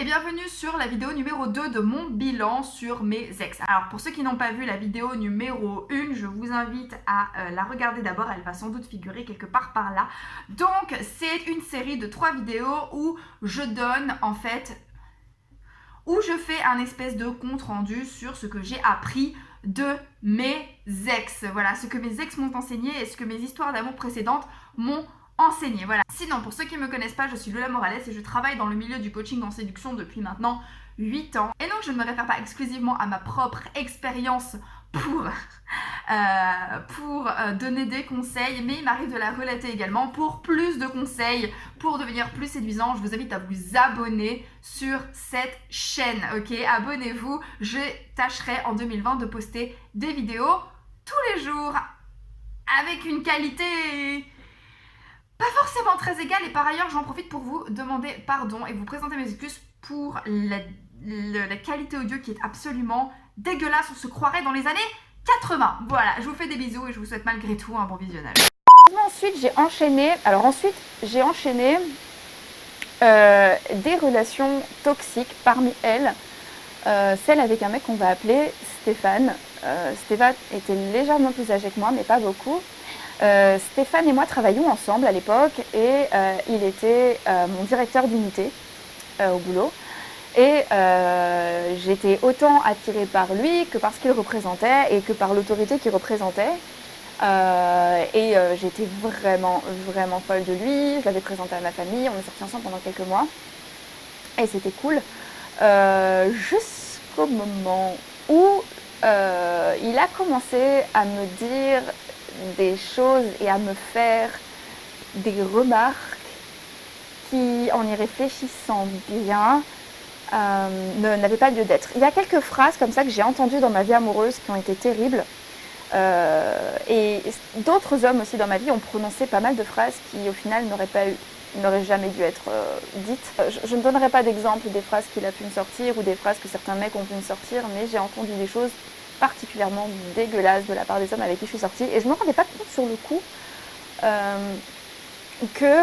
et bienvenue sur la vidéo numéro 2 de mon bilan sur mes ex. Alors pour ceux qui n'ont pas vu la vidéo numéro 1, je vous invite à la regarder d'abord, elle va sans doute figurer quelque part par là. Donc c'est une série de 3 vidéos où je donne en fait, où je fais un espèce de compte rendu sur ce que j'ai appris de mes ex. Voilà, ce que mes ex m'ont enseigné et ce que mes histoires d'amour précédentes m'ont enseigné. Voilà. Sinon, pour ceux qui ne me connaissent pas, je suis Lola Morales et je travaille dans le milieu du coaching en séduction depuis maintenant 8 ans. Et donc, je ne me réfère pas exclusivement à ma propre expérience pour donner des conseils, mais il m'arrive de la relater également pour plus de conseils, pour devenir plus séduisant. Je vous invite à vous abonner sur cette chaîne, ok? Abonnez-vous, je tâcherai en 2020 de poster des vidéos tous les jours avec une qualité pas forcément très égale, et par ailleurs j'en profite pour vous demander pardon et vous présenter mes excuses pour la qualité audio qui est absolument dégueulasse. On se croirait dans les années 80. Voilà, je vous fais des bisous et je vous souhaite malgré tout un bon visionnage. Ensuite j'ai enchaîné, des relations toxiques, parmi elles celle avec un mec qu'on va appeler Stéphane. Stéphane était légèrement plus âgé que moi, mais pas beaucoup. Stéphane et moi travaillions ensemble à l'époque et il était mon directeur d'unité au boulot. Et j'étais autant attirée par lui que par ce qu'il représentait et que par l'autorité qu'il représentait. J'étais vraiment folle de lui. Je l'avais présenté à ma famille, on est sortis ensemble pendant quelques mois. Et c'était cool. Jusqu'au moment où il a commencé à me dire des choses et à me faire des remarques qui, en y réfléchissant bien, n'avaient pas lieu d'être. Il y a quelques phrases comme ça que j'ai entendues dans ma vie amoureuse qui ont été terribles. Et d'autres hommes aussi dans ma vie ont prononcé pas mal de phrases qui au final n'auraient jamais dû être dites. Je ne donnerai pas d'exemple des phrases qu'il a pu me sortir ou des phrases que certains mecs ont pu me sortir, mais j'ai entendu des choses particulièrement dégueulasses de la part des hommes avec qui je suis sortie, et je ne me rendais pas compte sur le coup que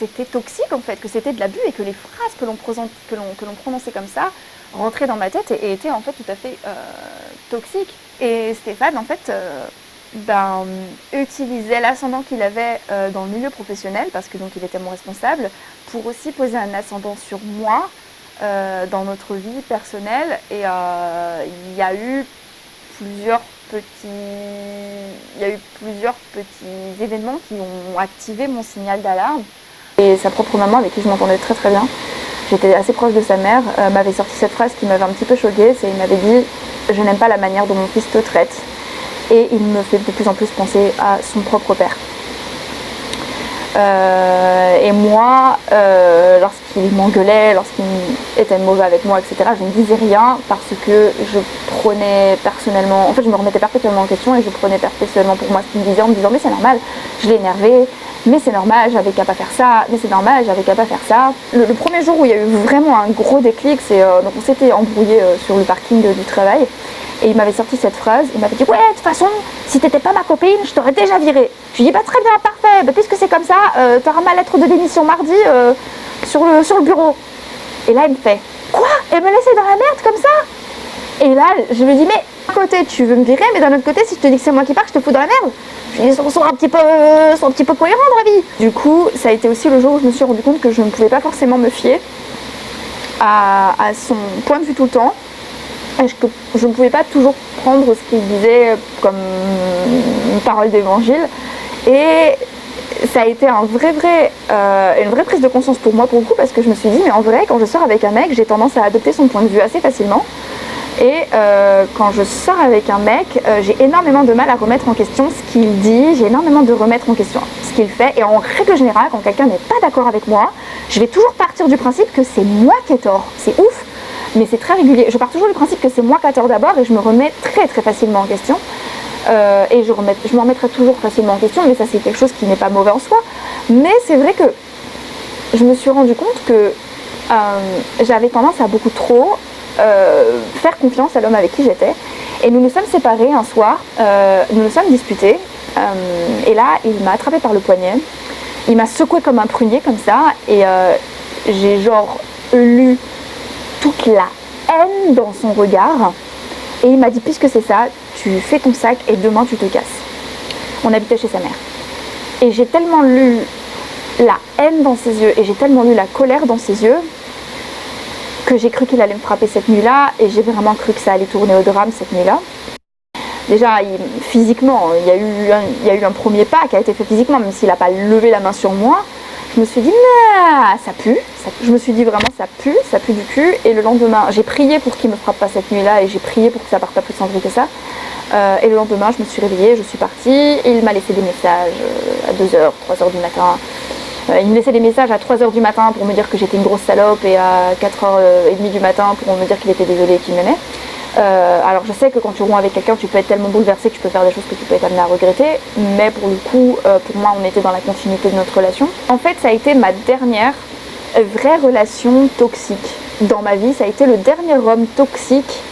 c'était toxique en fait, que c'était de l'abus et que les phrases que l'on prononçait comme ça rentraient dans ma tête et étaient en fait tout à fait toxiques. Et Stéphane en fait utilisait l'ascendant qu'il avait dans le milieu professionnel, parce que donc il était mon responsable, pour aussi poser un ascendant sur moi dans notre vie personnelle. Et il y a eu plusieurs petits événements qui ont activé mon signal d'alarme. Et sa propre maman, avec qui je m'entendais très très bien, j'étais assez proche de sa mère, m'avait sorti cette phrase qui m'avait un petit peu choquée. Il m'avait dit « Je n'aime pas la manière dont mon fils te traite ». Et il me fait de plus en plus penser à son propre père. Et moi, lorsqu'il m'engueulait, lorsqu'il était mauvais avec moi, etc., je ne disais rien parce que je prenais personnellement, en fait je me remettais perpétuellement en question et je prenais perpétuellement pour moi ce qu'il me disait en me disant mais c'est normal, je l'ai énervé, mais c'est normal, j'avais qu'à pas faire ça, mais c'est normal, j'avais qu'à pas faire ça. Le premier jour où il y a eu vraiment un gros déclic, donc on s'était embrouillé sur le parking du travail. Et il m'avait sorti cette phrase, il m'avait dit « Ouais, de toute façon, si t'étais pas ma copine, je t'aurais déjà viré. » Je lui dis « Bah très bien, parfait, bah, puisque c'est comme ça, t'auras ma lettre de démission mardi sur le bureau. » Et là, il me fait « Quoi? Et me laisser dans la merde comme ça ?» Et là, je lui dis « Mais d'un côté, tu veux me virer, mais d'un autre côté, si je te dis que c'est moi qui pars, je te fous dans la merde. » Je lui dis « Sois un petit peu cohérent dans la vie. » Du coup, ça a été aussi le jour où je me suis rendu compte que je ne pouvais pas forcément me fier à son point de vue tout le temps. Je ne pouvais pas toujours prendre ce qu'il disait comme une parole d'évangile, et ça a été une vraie prise de conscience pour moi pour le coup, parce que je me suis dit mais en vrai quand je sors avec un mec j'ai tendance à adopter son point de vue assez facilement, et quand je sors avec un mec j'ai énormément de mal à remettre en question ce qu'il dit, j'ai énormément de remettre en question ce qu'il fait, et en règle générale quand quelqu'un n'est pas d'accord avec moi je vais toujours partir du principe que c'est moi qui ai tort. C'est ouf, mais c'est très régulier. Je pars toujours du principe que c'est moi qui ai tort d'abord et je me remets très très facilement en question. Et je me remettrai toujours facilement en question, mais ça c'est quelque chose qui n'est pas mauvais en soi. Mais c'est vrai que je me suis rendu compte que j'avais tendance à beaucoup trop faire confiance à l'homme avec qui j'étais. Et nous nous sommes séparés un soir, nous nous sommes disputés. Et là, il m'a attrapé par le poignet. Il m'a secoué comme un prunier comme ça. Et j'ai genre lu toute la haine dans son regard. Et il m'a dit, puisque c'est ça, tu fais ton sac et demain tu te casses. On habitait chez sa mère. Et j'ai tellement lu la haine dans ses yeux et j'ai tellement lu la colère dans ses yeux que j'ai cru qu'il allait me frapper cette nuit-là, et j'ai vraiment cru que ça allait tourner au drame cette nuit-là. Déjà, physiquement, il y a eu un premier pas qui a été fait physiquement, même s'il n'a pas levé la main sur moi. Je me suis dit, mais ça pue. Je me suis dit vraiment, ça pue du cul. Et le lendemain, j'ai prié pour qu'il ne me frappe pas cette nuit-là, et j'ai prié pour que ça parte pas plus en vrille que ça. Et le lendemain, je me suis réveillée, je suis partie, et il m'a laissé des messages à 2h, 3h du matin. Il me laissait des messages à 3h du matin pour me dire que j'étais une grosse salope, et à 4h30 du matin pour me dire qu'il était désolé et qu'il m'aimait. Alors je sais que quand tu romps avec quelqu'un, tu peux être tellement bouleversé que tu peux faire des choses que tu peux être amené à regretter, mais pour le coup, pour moi, on était dans la continuité de notre relation. En fait, ça a été ma dernière vraie relation toxique dans ma vie. Ça a été le dernier homme toxique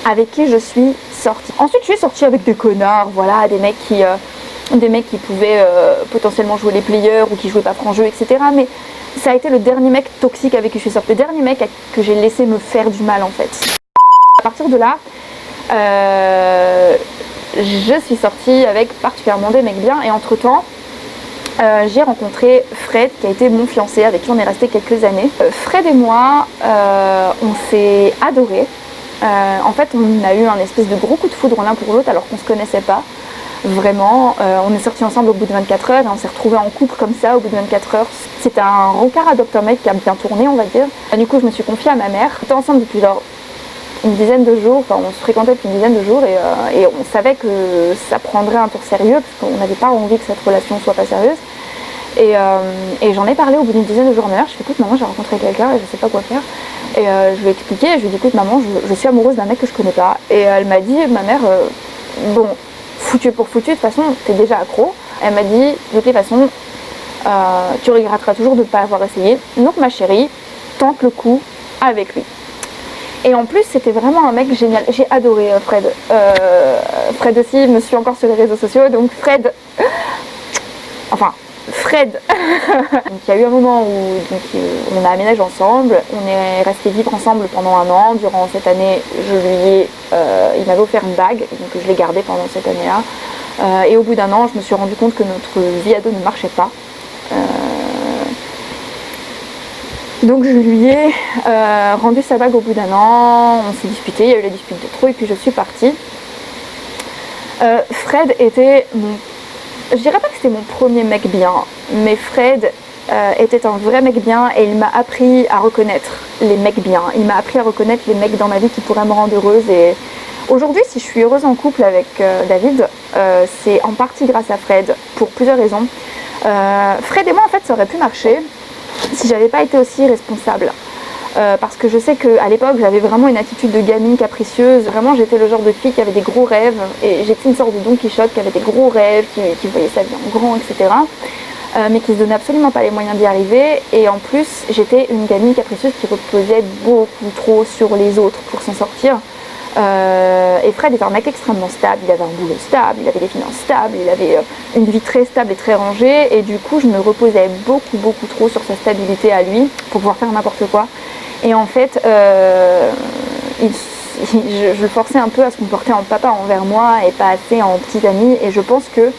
avec qui je suis sortie. Ensuite, je suis sortie avec des connards, voilà, des mecs qui pouvaient potentiellement jouer les players ou qui jouaient pas franc jeu, etc. Mais ça a été le dernier mec toxique avec qui je suis sortie, le dernier mec que j'ai laissé me faire du mal en fait. À partir de là, je suis sortie avec particulièrement des mecs bien, et entre temps, j'ai rencontré Fred, qui a été mon fiancé, avec qui on est resté quelques années. Fred et moi, on s'est adorés. En fait, on a eu un espèce de gros coup de foudre l'un pour l'autre alors qu'on se connaissait pas. Vraiment, on est sortis ensemble au bout de 24 heures et on s'est retrouvés en couple comme ça au bout de 24 heures. C'était un rencard adopte mec qui a bien tourné, on va dire. Du coup, je me suis confiée à ma mère. On était ensemble depuis une dizaine de jours, enfin on se fréquentait depuis une dizaine de jours, et on savait que ça prendrait un tour sérieux parce qu'on n'avait pas envie que cette relation soit pas sérieuse. Et j'en ai parlé au bout d'une dizaine de jours à ma mère. Je fais, écoute maman, j'ai rencontré quelqu'un et je sais pas quoi faire. Et je lui ai expliqué, je lui ai dit, écoute maman, je suis amoureuse d'un mec que je connais pas. Et elle m'a dit, ma mère, bon, foutu pour foutu, de toute façon t'es déjà accro. Elle m'a dit, de toute façon tu regretteras toujours de ne pas avoir essayé, donc ma chérie, tente le coup avec lui. Et en plus c'était vraiment un mec génial, j'ai adoré Fred. Fred aussi me suit encore sur les réseaux sociaux, donc Fred, donc il y a eu un moment où on a aménagé ensemble, on est resté vivre ensemble pendant 1 an. Durant cette année, il m'avait offert une bague, donc je l'ai gardée pendant cette année-là. Et au bout d'1 an, je me suis rendu compte que notre vie à deux ne marchait pas. Donc je lui ai rendu sa bague au bout d'1 an, on s'est disputé, il y a eu la dispute de trop et puis je suis partie. Fred était je dirais pas que c'était mon premier mec bien, mais Fred était un vrai mec bien et il m'a appris à reconnaître les mecs bien. Il m'a appris à reconnaître les mecs dans ma vie qui pourraient me rendre heureuse. Et aujourd'hui, si je suis heureuse en couple avec David, c'est en partie grâce à Fred, pour plusieurs raisons. Fred et moi, en fait, ça aurait pu marcher si j'avais pas été aussi responsable. Parce que je sais qu'à l'époque j'avais vraiment une attitude de gamine capricieuse. Vraiment j'étais le genre de fille qui avait des gros rêves, et j'étais une sorte de Don Quichotte qui avait des gros rêves, qui voyait sa vie en grand, etc. Mais qui se donnait absolument pas les moyens d'y arriver. Et en plus j'étais une gamine capricieuse qui reposait beaucoup trop sur les autres pour s'en sortir. Et Fred était un mec extrêmement stable, il avait un boulot stable, il avait des finances stables, il avait une vie très stable et très rangée, et du coup je me reposais beaucoup trop sur sa stabilité à lui pour pouvoir faire n'importe quoi. Et en fait je le forçais un peu à se comporter en papa envers moi et pas assez en petit ami, et je pense que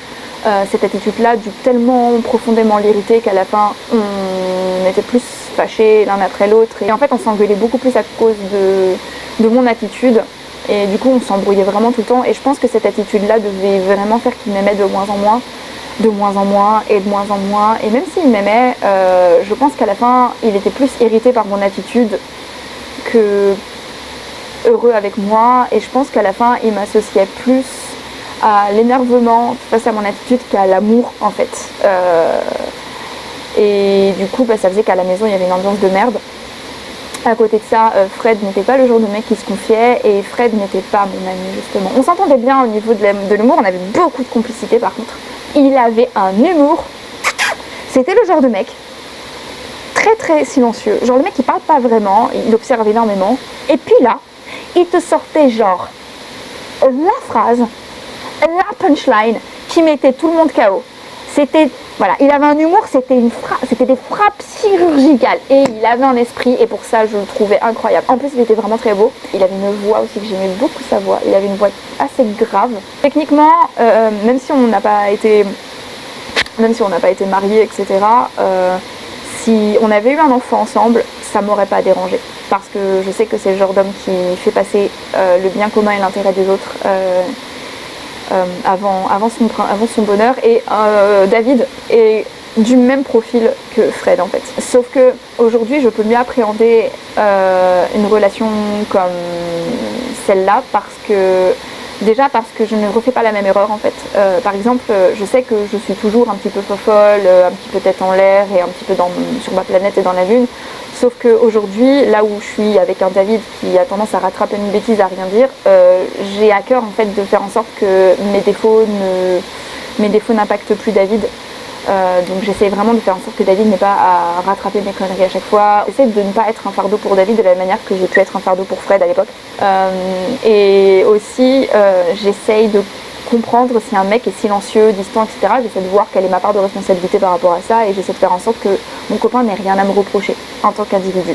cette attitude là dut tellement profondément l'irriter qu'à la fin on était plus fâchés l'un après l'autre, et en fait on s'engueulait beaucoup plus à cause de mon attitude. Et du coup on s'embrouillait vraiment tout le temps, et je pense que cette attitude là devait vraiment faire qu'il m'aimait de moins en moins, et même s'il m'aimait, je pense qu'à la fin il était plus irrité par mon attitude que heureux avec moi, et je pense qu'à la fin il m'associait plus à l'énervement face à mon attitude qu'à l'amour en fait. Et du coup ça faisait qu'à la maison il y avait une ambiance de merde. À côté de ça, Fred n'était pas le genre de mec qui se confiait, et Fred n'était pas mon ami justement. On s'entendait bien au niveau de l'humour, on avait beaucoup de complicité par contre. Il avait un humour, c'était le genre de mec très silencieux, genre le mec qui parle pas vraiment, il observe énormément, et puis là, il te sortait genre la phrase, la punchline qui mettait tout le monde KO. voilà, il avait un humour, c'était des frappes chirurgicales et il avait un esprit et pour ça je le trouvais incroyable. En plus il était vraiment très beau, il avait une voix aussi que j'aimais beaucoup sa voix, il avait une voix assez grave. Techniquement, même si on n'a pas été mariés, etc., si on avait eu un enfant ensemble, ça m'aurait pas dérangé parce que je sais que c'est le genre d'homme qui fait passer le bien commun et l'intérêt des autres avant son bonheur. Et David est du même profil que Fred en fait. Sauf que aujourd'hui je peux mieux appréhender une relation comme celle-là parce que je ne refais pas la même erreur en fait. Par exemple, je sais que je suis toujours un petit peu fofolle, un petit peu tête en l'air et un petit peu sur ma planète et dans la lune. Sauf qu'aujourd'hui, là où je suis avec un David qui a tendance à rattraper une bêtise, à rien dire, j'ai à cœur en fait de faire en sorte que mes défauts n'impactent plus David. Donc j'essaie vraiment de faire en sorte que David n'ait pas à rattraper mes conneries à chaque fois. J'essaie de ne pas être un fardeau pour David de la même manière que j'ai pu être un fardeau pour Fred à l'époque. Et aussi j'essaye de comprendre si un mec est silencieux, distant, etc. J'essaie de voir quelle est ma part de responsabilité par rapport à ça et j'essaie de faire en sorte que mon copain n'ait rien à me reprocher en tant qu'individu.